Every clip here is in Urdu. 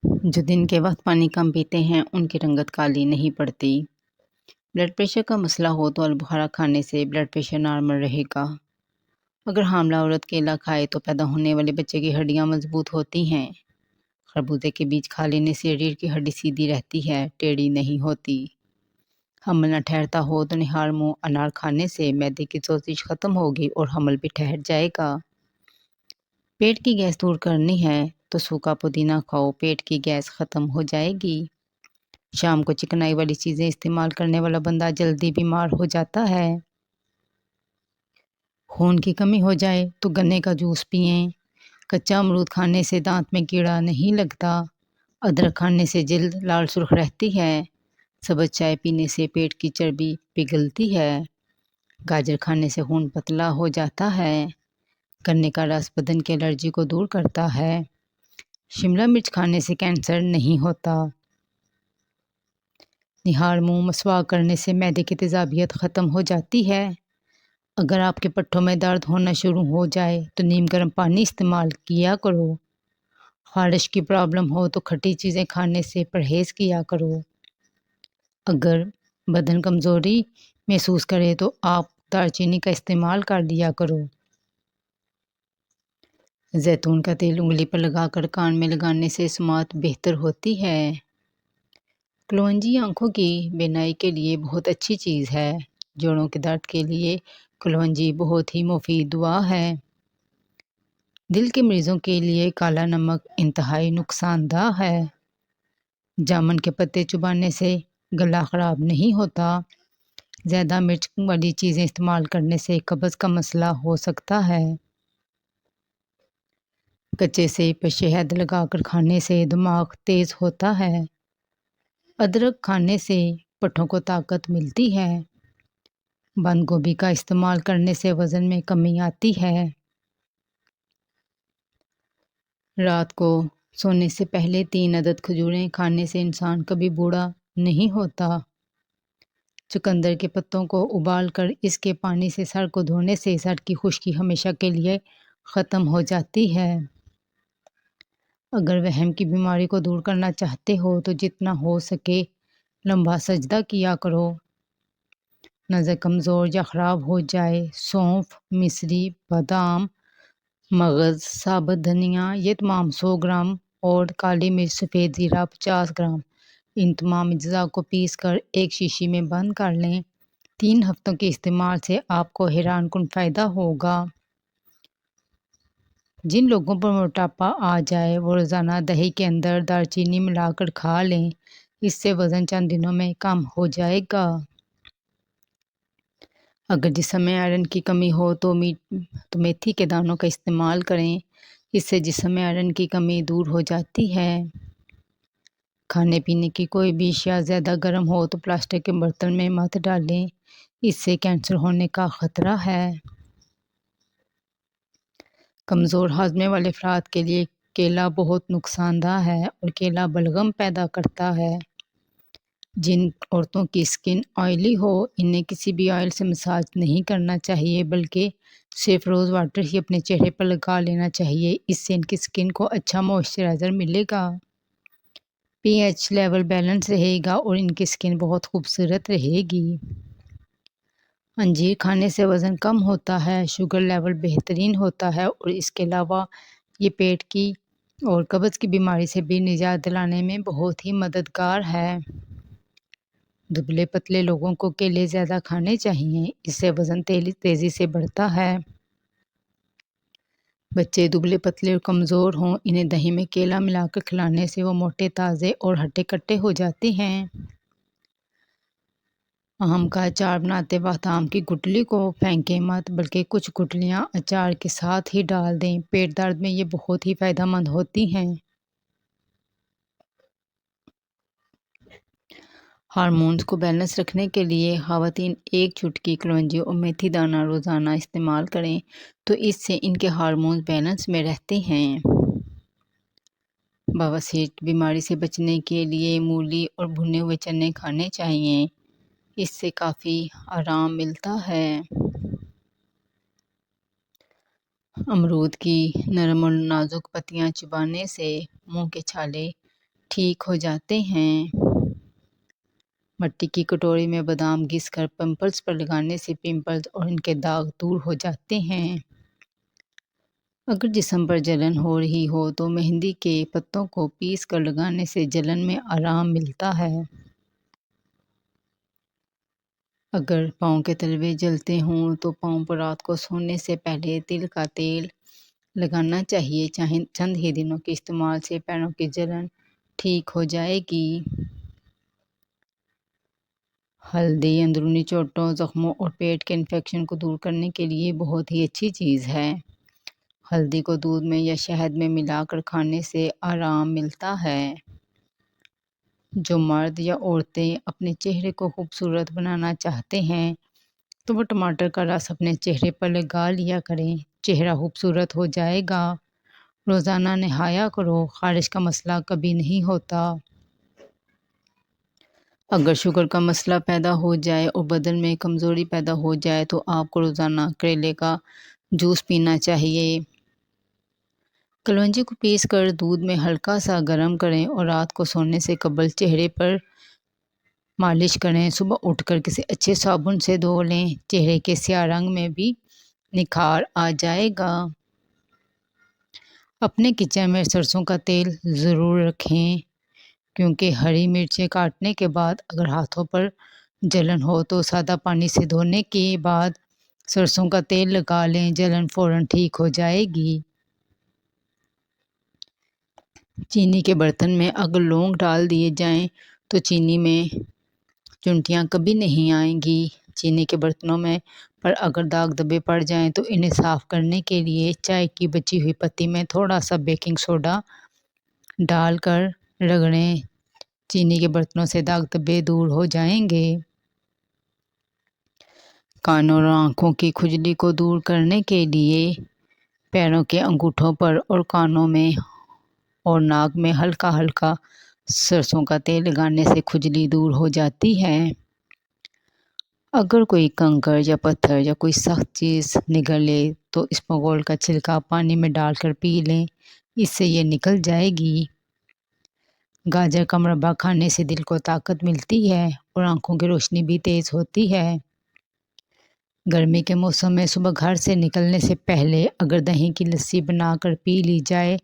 جو دن کے وقت پانی کم پیتے ہیں ان کی رنگت کالی نہیں پڑتی۔ بلڈ پریشر کا مسئلہ ہو تو البخارا کھانے سے بلڈ پریشر نارمل رہے گا۔ اگر حاملہ عورت کیلا کھائے تو پیدا ہونے والے بچے کی ہڈیاں مضبوط ہوتی ہیں۔ خربوزے کے بیج کھا لینے سے ریڑھ کی ہڈی سیدھی رہتی ہے، ٹیڑھی نہیں ہوتی۔ حمل نہ ٹھہرتا ہو تو نہار منہ انار کھانے سے معدے کی سوزش ختم ہوگی اور حمل بھی ٹھہر جائے گا۔ پیٹ کی گیس دور کرنی ہے تو سوکھا پودینہ کھاؤ، پیٹ کی گیس ختم ہو جائے گی۔ شام کو چکنائی والی چیزیں استعمال کرنے والا بندہ جلدی بیمار ہو جاتا ہے۔ خون کی کمی ہو جائے تو گنے کا جوس پئیں۔ کچا امرود کھانے سے دانت میں کیڑا نہیں لگتا۔ ادرک کھانے سے جلد لال سرخ رہتی ہے۔ سبز چائے پینے سے پیٹ کی چربی پگھلتی ہے۔ گاجر کھانے سے خون پتلا ہو جاتا ہے۔ گنے کا رس بدن کی الرجی کو دور کرتا ہے۔ شملہ مرچ کھانے سے کینسر نہیں ہوتا۔ نہار منہ مسواک کرنے سے معدے کی تیزابیت ختم ہو جاتی ہے۔ اگر آپ کے پٹھوں میں درد ہونا شروع ہو جائے تو نیم گرم پانی استعمال کیا کرو۔ خارش کی پرابلم ہو تو کھٹی چیزیں کھانے سے پرہیز کیا کرو۔ اگر بدن کمزوری محسوس کرے تو آپ دار چینی کا استعمال کر لیا کرو۔ زیتون کا تیل انگلی پر لگا کر کان میں لگانے سے سماعت بہتر ہوتی ہے۔ کلونجی آنکھوں کی بینائی کے لیے بہت اچھی چیز ہے۔ جوڑوں کے درد کے لیے کلونجی بہت ہی مفید دوا ہے۔ دل کے مریضوں کے لیے کالا نمک انتہائی نقصان دہ ہے۔ جامن کے پتے چبانے سے گلا خراب نہیں ہوتا۔ زیادہ مرچ والی چیزیں استعمال کرنے سے قبض کا مسئلہ ہو سکتا ہے۔ کچے سیب پر شہد لگا کر کھانے سے دماغ تیز ہوتا ہے۔ ادرک کھانے سے پٹھوں کو طاقت ملتی ہے۔ بند گوبھی کا استعمال کرنے سے وزن میں کمی آتی ہے۔ رات کو سونے سے پہلے 3 عدد کھجوریں کھانے سے انسان کبھی بوڑھا نہیں ہوتا۔ چقندر کے پتوں کو ابال کر اس کے پانی سے سر کو دھونے سے سر کی خشکی ہمیشہ کے لیے ختم ہو جاتی ہے۔ اگر وہم کی بیماری کو دور کرنا چاہتے ہو تو جتنا ہو سکے لمبا سجدہ کیا کرو۔ نظر کمزور یا خراب ہو جائے سونف، مصری، بادام، مغز، ثابت دھنیا یہ تمام 100 گرام اور کالی مرچ سفید زیرہ 50 گرام ان تمام اجزاء کو پیس کر ایک شیشی میں بند کر لیں۔ 3 ہفتوں کے استعمال سے آپ کو حیران کن فائدہ ہوگا۔ جن لوگوں پر موٹاپا آ جائے وہ روزانہ دہی کے اندر دار چینی ملا کر کھا لیں، اس سے وزن چند دنوں میں کم ہو جائے گا۔ اگر جسم میں آئرن کی کمی ہو تو میتھی کے دانوں کا استعمال کریں، اس سے جسم میں آئرن کی کمی دور ہو جاتی ہے۔ کھانے پینے کی کوئی بھی اشیاء زیادہ گرم ہو تو پلاسٹک کے برتن میں مت ڈالیں، اس سے کینسر ہونے کا خطرہ ہے۔ کمزور ہاضمے والے افراد کے لیے کیلا بہت نقصان دہ ہے اور کیلا بلغم پیدا کرتا ہے۔ جن عورتوں کی سکن آئلی ہو انہیں کسی بھی آئل سے مساج نہیں کرنا چاہیے بلکہ صرف روز واٹر ہی اپنے چہرے پر لگا لینا چاہیے، اس سے ان کی سکن کو اچھا موئسچرائزر ملے گا۔ پی ایچ لیول بیلنس رہے گا اور ان کی سکن بہت خوبصورت رہے گی۔ انجیر کھانے سے وزن کم ہوتا ہے، شوگر لیول بہترین ہوتا ہے اور اس کے علاوہ یہ پیٹ کی اور قبض کی بیماری سے بھی نجات دلانے میں بہت ہی مددگار ہے۔ دبلے پتلے لوگوں کو کیلے زیادہ کھانے چاہیے، اس سے وزن تیزی سے بڑھتا ہے۔ بچے دبلے پتلے اور کمزور ہوں انہیں دہی میں کیلا ملا کر کھلانے سے وہ موٹے تازے اور ہٹے کٹے ہو جاتے ہیں۔ آم کا اچار بناتے وقت آم کی گٹلی کو پھینکیں مت بلکہ کچھ گٹلیاں اچار کے ساتھ ہی ڈال دیں، پیٹ درد میں یہ بہت ہی فائدہ مند ہوتی ہیں۔ ہارمونز کو بیلنس رکھنے کے لیے خواتین 1 چٹکی کلونجی اور میتھی دانہ روزانہ استعمال کریں تو اس سے ان کے ہارمونز بیلنس میں رہتے ہیں۔ بواسیر بیماری سے بچنے کے لیے مولی اور بھنے ہوئے چنے کھانے چاہیے، اس سے کافی آرام ملتا ہے۔ امرود کی نرم اور نازک پتیاں چبانے سے منہ کے چھالے ٹھیک ہو جاتے ہیں۔ مٹی کی کٹوری میں بادام گھس کر پمپلز پر لگانے سے پمپلز اور ان کے داغ دور ہو جاتے ہیں۔ اگر جسم پر جلن ہو رہی ہو تو مہندی کے پتوں کو پیس کر لگانے سے جلن میں آرام ملتا ہے۔ اگر پاؤں کے تلوے جلتے ہوں تو پاؤں پر رات کو سونے سے پہلے تل کا تیل لگانا چاہیے۔ چند ہی دنوں کے استعمال سے پیروں کی جلن ٹھیک ہو جائے گی۔ ہلدی اندرونی چوٹوں، زخموں اور پیٹ کے انفیکشن کو دور کرنے کے لیے بہت ہی اچھی چیز ہے۔ ہلدی کو دودھ میں یا شہد میں ملا کر کھانے سے آرام ملتا ہے۔ جو مرد یا عورتیں اپنے چہرے کو خوبصورت بنانا چاہتے ہیں تو وہ ٹماٹر کا رس اپنے چہرے پر لگا لیا کریں، چہرہ خوبصورت ہو جائے گا۔ روزانہ نہایا کرو، خارش کا مسئلہ کبھی نہیں ہوتا۔ اگر شوگر کا مسئلہ پیدا ہو جائے اور بدن میں کمزوری پیدا ہو جائے تو آپ کو روزانہ کریلے کا جوس پینا چاہیے۔ کلونجی کو پیس کر دودھ میں ہلکا سا گرم کریں اور رات کو سونے سے قبل چہرے پر مالش کریں۔ صبح اٹھ کر کسی اچھے صابن سے دھو لیں، چہرے کے سیاہ رنگ میں بھی نکھار آ جائے گا۔ اپنے کچن میں سرسوں کا تیل ضرور رکھیں، کیونکہ ہری مرچیں کاٹنے کے بعد اگر ہاتھوں پر جلن ہو تو سادہ پانی سے دھونے کے بعد سرسوں کا تیل لگا لیں، جلن فوراً ٹھیک ہو جائے گی۔ چینی کے برتن میں اگر لونگ ڈال دیے جائیں تو چینی میں چنٹیاں کبھی نہیں آئیں گی۔ چینی کے برتنوں میں پر اگر داغ دھبے پڑ جائیں تو انہیں صاف کرنے کے لیے چائے کی بچی ہوئی پتی میں تھوڑا سا بیکنگ سوڈا ڈال کر رگڑیں، چینی کے برتنوں سے داغ دھبے دور ہو جائیں گے۔ کانوں اور آنکھوں کی کھجلی کو دور کرنے کے لیے پیروں کے انگوٹھوں پر اور کانوں میں اور ناک میں ہلکا ہلکا سرسوں کا تیل لگانے سے کھجلی دور ہو جاتی ہے۔ اگر کوئی کنکر یا پتھر یا کوئی سخت چیز نگل لے تو اسپغول کا چھلکا پانی میں ڈال کر پی لیں، اس سے یہ نکل جائے گی۔ گاجر کا مربع کھانے سے دل کو طاقت ملتی ہے اور آنکھوں کی روشنی بھی تیز ہوتی ہے۔ گرمی کے موسم میں صبح گھر سے نکلنے سے پہلے اگر دہی کی لسی بنا کر پی لی جائے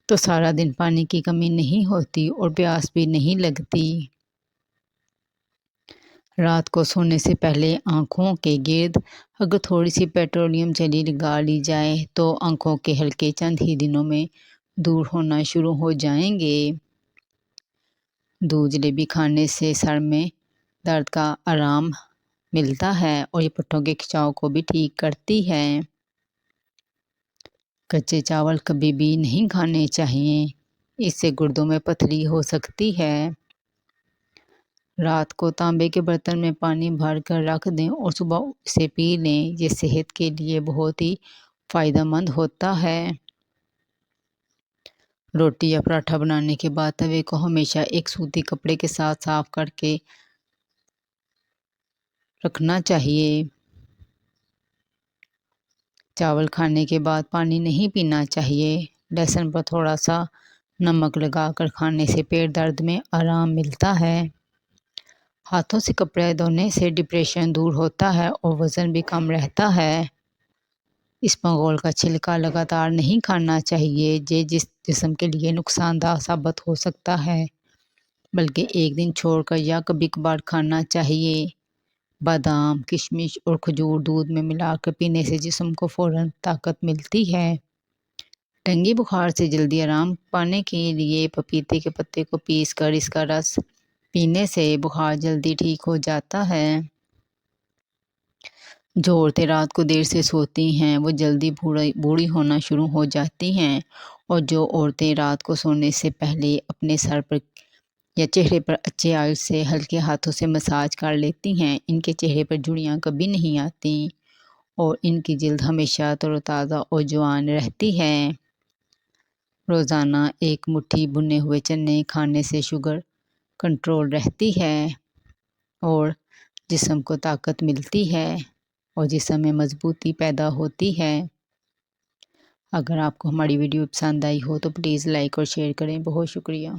تو سارا دن پانی کی کمی نہیں ہوتی اور پیاس بھی نہیں لگتی۔ رات کو سونے سے پہلے آنکھوں کے گرد اگر تھوڑی سی پیٹرولیم جیلی لگا لی جائے تو آنکھوں کے ہلکے چند ہی دنوں میں دور ہونا شروع ہو جائیں گے۔ دودھ جلیبی کھانے سے سر میں درد کا آرام ملتا ہے اور یہ پٹھوں کے کھچاؤ کو بھی ٹھیک کرتی ہے۔ کچے چاول کبھی بھی نہیں کھانے چاہیے، اس سے گردوں میں پتھری ہو سکتی ہے۔ رات کو تانبے کے برتن میں پانی بھر کر رکھ دیں اور صبح اسے پی لیں، یہ صحت کے لیے بہت ہی فائدہ مند ہوتا ہے۔ روٹی یا پراٹھا بنانے کے بعد توے کو ہمیشہ ایک سوتی کپڑے کے ساتھ صاف کر کے رکھنا چاہیے۔ چاول کھانے کے بعد پانی نہیں پینا چاہیے۔ لہسن پر تھوڑا سا نمک لگا کر کھانے سے پیٹ درد میں آرام ملتا ہے۔ ہاتھوں سے کپڑے دھونے سے ڈپریشن دور ہوتا ہے اور وزن بھی کم رہتا ہے۔ اسپغول کا چھلکا لگاتار نہیں کھانا چاہیے، یہ جسم کے لیے نقصان دہ ثابت ہو سکتا ہے، بلکہ ایک دن چھوڑ کر یا کبھی کبھار کھانا چاہیے۔ بادام، کشمش اور کھجور دودھ میں ملا کر پینے سے جسم کو فوراً طاقت ملتی ہے۔ ڈینگی بخار سے جلدی آرام پانے کے لیے پپیتے کے پتے کو پیس کر اس کا رس پینے سے بخار جلدی ٹھیک ہو جاتا ہے۔ جو عورتیں رات کو دیر سے سوتی ہیں وہ جلدی بوڑھی ہونا شروع ہو جاتی ہیں، اور جو عورتیں رات کو سونے سے پہلے اپنے سر پر یا چہرے پر اچھے آئل سے ہلکے ہاتھوں سے مساج کر لیتی ہیں، ان کے چہرے پر جھریاں کبھی نہیں آتی اور ان کی جلد ہمیشہ تر و تازہ اور جوان رہتی ہے۔ روزانہ ایک مٹھی بھنے ہوئے چنے کھانے سے شوگر کنٹرول رہتی ہے اور جسم کو طاقت ملتی ہے اور جسم میں مضبوطی پیدا ہوتی ہے۔ اگر آپ کو ہماری ویڈیو پسند آئی ہو تو پلیز لائک اور شیئر کریں۔ بہت شکریہ۔